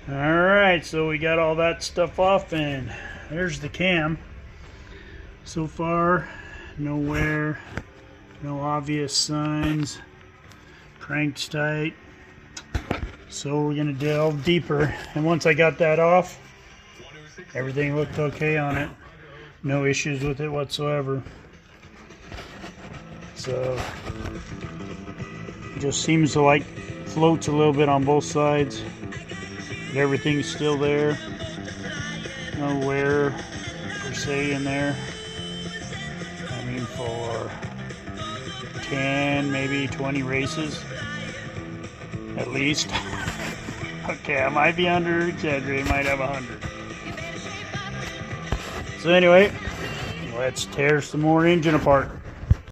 Alright, so we got all that stuff off, and there's the cam. So far, no wear, no obvious signs. Crank's tight. So we're going to delve deeper, and once I got that off, everything looked okay on it. No issues with it whatsoever. So it just seems to like floats a little bit on both sides, but everything's still there. No wear per se in there. I mean, for 10, maybe 20 races at least. Okay, I might be under exaggerating, might have 100. So anyway, let's tear some more engine apart.